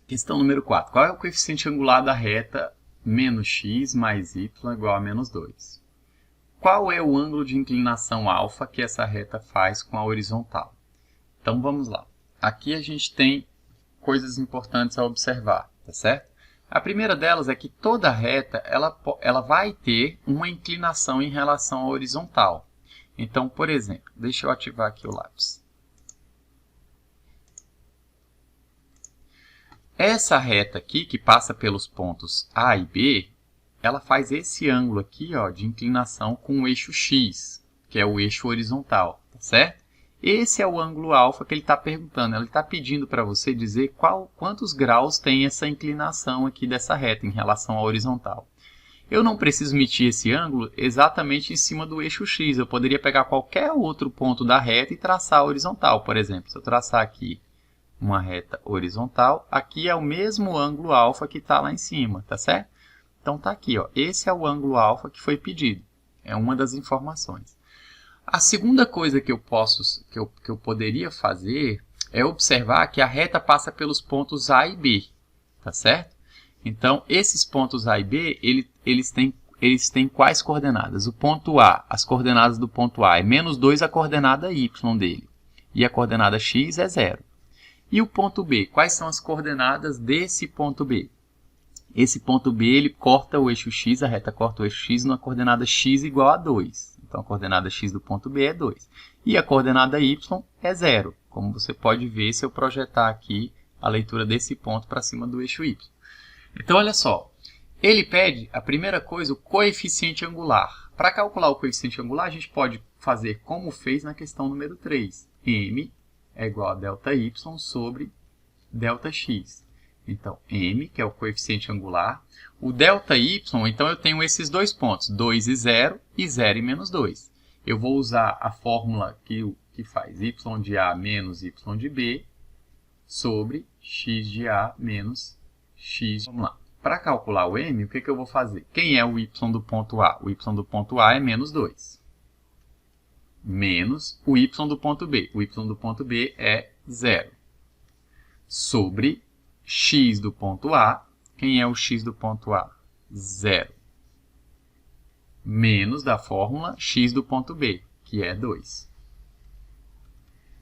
Questão número 4. Qual é o coeficiente angular da reta menos x mais y igual a menos 2? Qual é o ângulo de inclinação alfa que essa reta faz com a horizontal? Então vamos lá. Aqui a gente tem coisas importantes a observar, tá certo? A primeira delas é que toda reta ela vai ter uma inclinação em relação à horizontal. Então, por exemplo, deixa eu ativar aqui o lápis. Essa reta aqui, que passa pelos pontos A e B, ela faz esse ângulo aqui, ó, de inclinação com o eixo x, que é o eixo horizontal, tá certo? Esse é o ângulo alfa que ele está perguntando. Ele está pedindo para você dizer quantos graus tem essa inclinação aqui dessa reta em relação à horizontal. Eu não preciso medir esse ângulo exatamente em cima do eixo x. Eu poderia pegar qualquer outro ponto da reta e traçar a horizontal. Por exemplo, se eu traçar aqui uma reta horizontal, aqui é o mesmo ângulo alfa que está lá em cima, tá certo? Então tá aqui, ó. Esse é o ângulo alfa que foi pedido. É uma das informações. A segunda coisa que eu poderia fazer é observar que a reta passa pelos pontos A e B, tá certo? Então, esses pontos A e B, eles têm quais coordenadas? O ponto A, as coordenadas do ponto A é menos 2 a coordenada y dele. E a coordenada x é 0. E o ponto B, quais são as coordenadas desse ponto B? Esse ponto B, ele corta o eixo x, a reta corta o eixo x na coordenada x igual a 2. Então, a coordenada x do ponto B é 2. E a coordenada y é 0, como você pode ver se eu projetar aqui a leitura desse ponto para cima do eixo y. Então, olha só. Ele pede, a primeira coisa, o coeficiente angular. Para calcular o coeficiente angular, a gente pode fazer como fez na questão número 3. M é igual a ΔY sobre ΔX. Então, M, que é o coeficiente angular. O ΔY, então eu tenho esses dois pontos, 2 e 0, e 0 e menos 2. Eu vou usar a fórmula que faz y de A menos y de B sobre x de A menos x. Vamos lá. Para calcular o M, o que eu vou fazer? Quem é o y do ponto A? O y do ponto A é menos 2. Menos o y do ponto B. O y do ponto B é 0. Sobre x do ponto A. Quem é o x do ponto A? 0. Menos da fórmula x do ponto B, que é 2.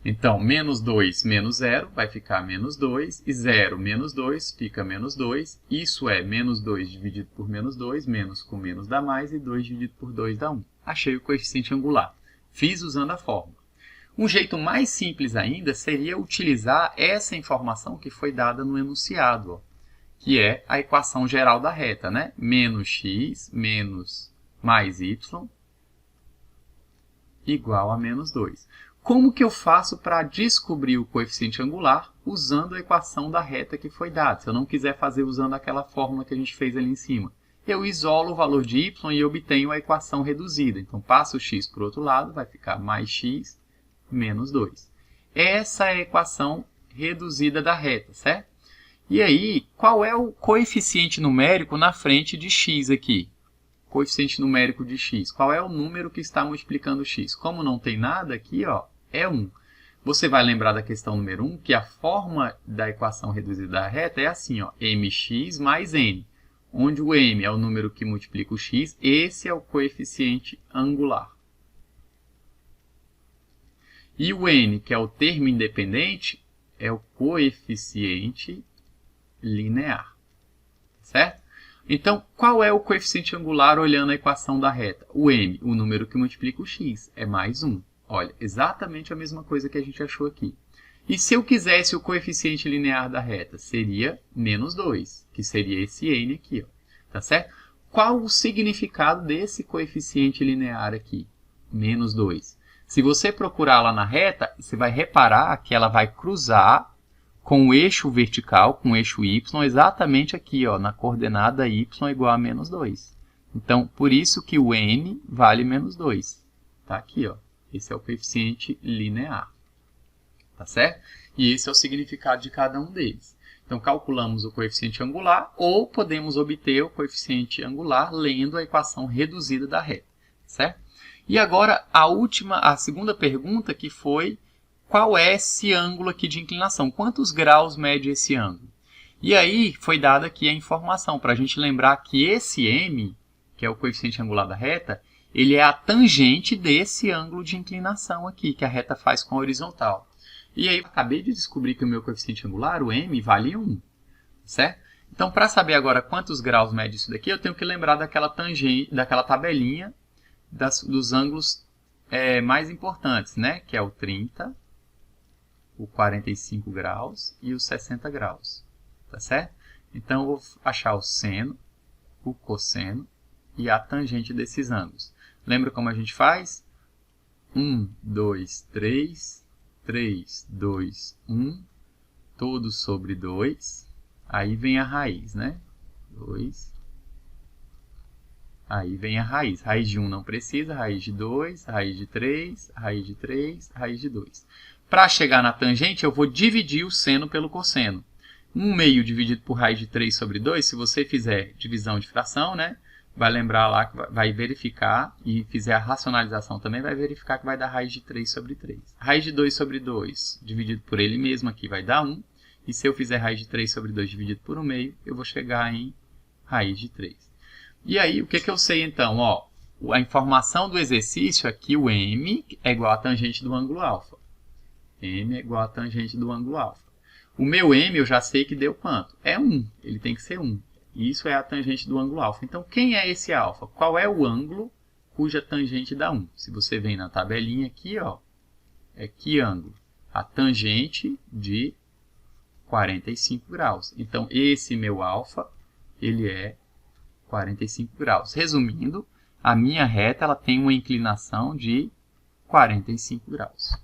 Então, menos 2 menos 0 vai ficar menos 2. E 0 menos 2 fica menos 2. Isso é menos 2 dividido por menos 2. Menos com menos dá mais. E 2 dividido por 2 dá 1. Achei o coeficiente angular. Fiz usando a fórmula. Um jeito mais simples ainda seria utilizar essa informação que foi dada no enunciado, ó, que é a equação geral da reta, né? Menos x menos mais y igual a menos 2. Como que eu faço para descobrir o coeficiente angular usando a equação da reta que foi dada? Se eu não quiser fazer usando aquela fórmula que a gente fez ali em cima. Eu isolo o valor de y e obtenho a equação reduzida. Então, passo o x para o outro lado, vai ficar mais x menos 2. Essa é a equação reduzida da reta, certo? E aí, qual é o coeficiente numérico na frente de x aqui? Coeficiente numérico de x. Qual é o número que está multiplicando x? Como não tem nada aqui, ó, é 1. Você vai lembrar da questão número 1 que a forma da equação reduzida da reta é assim, ó, mx mais n. Onde o m é o número que multiplica o x, esse é o coeficiente angular. E o n, que é o termo independente, é o coeficiente linear. Certo? Então, qual é o coeficiente angular olhando a equação da reta? O m, o número que multiplica o x, é mais 1. Olha, exatamente a mesma coisa que a gente achou aqui. E se eu quisesse o coeficiente linear da reta? Seria menos 2, que seria esse n aqui. Ó. Tá certo? Qual o significado desse coeficiente linear aqui? Menos 2. Se você procurar lá na reta, você vai reparar que ela vai cruzar com o eixo vertical, com o eixo y, exatamente aqui, ó, na coordenada y igual a menos 2. Então, por isso que o n vale menos 2. Tá aqui, ó. Esse é o coeficiente linear. Tá certo? E esse é o significado de cada um deles. Então, calculamos o coeficiente angular ou podemos obter o coeficiente angular lendo a equação reduzida da reta. Certo? E agora, a segunda pergunta que foi qual é esse ângulo aqui de inclinação? Quantos graus mede esse ângulo? E aí foi dada aqui a informação para a gente lembrar que esse m, que é o coeficiente angular da reta, ele é a tangente desse ângulo de inclinação aqui, que a reta faz com a horizontal. E aí eu acabei de descobrir que o meu coeficiente angular, o m, vale 1, certo? Então, para saber agora quantos graus mede isso daqui, eu tenho que lembrar daquela tangente, daquela tabelinha dos ângulos mais importantes, né? Que é o 30, o 45 graus e os 60 graus, tá certo? Então, eu vou achar o seno, o cosseno e a tangente desses ângulos. Lembra como a gente faz? 1, 2, 3, 3, 2, 1, todo sobre 2, aí vem a raiz, né? 2, aí vem a raiz. Raiz de 1 não precisa, raiz de 2, raiz de 3, raiz de 3, raiz de 2. Para chegar na tangente, eu vou dividir o seno pelo cosseno. 1 meio dividido por raiz de 3 sobre 2, se você fizer divisão de fração, né? Vai lembrar lá, que vai verificar, e fizer a racionalização também, vai verificar que vai dar raiz de 3 sobre 3. Raiz de 2 sobre 2, dividido por ele mesmo aqui, vai dar 1. E se eu fizer raiz de 3 sobre 2 dividido por 1 meio, eu vou chegar em raiz de 3. E aí, o que eu sei então? Ó, a informação do exercício é que o m é igual à tangente do ângulo alfa. M é igual à tangente do ângulo alfa. O meu m eu já sei que deu quanto? É 1, ele tem que ser 1. Isso é a tangente do ângulo alfa. Então, quem é esse alfa? Qual é o ângulo cuja tangente dá 1? Se você vem na tabelinha aqui, ó, é que ângulo? A tangente de 45 graus. Então, esse meu alfa, ele é 45 graus. Resumindo, a minha reta ela tem uma inclinação de 45 graus.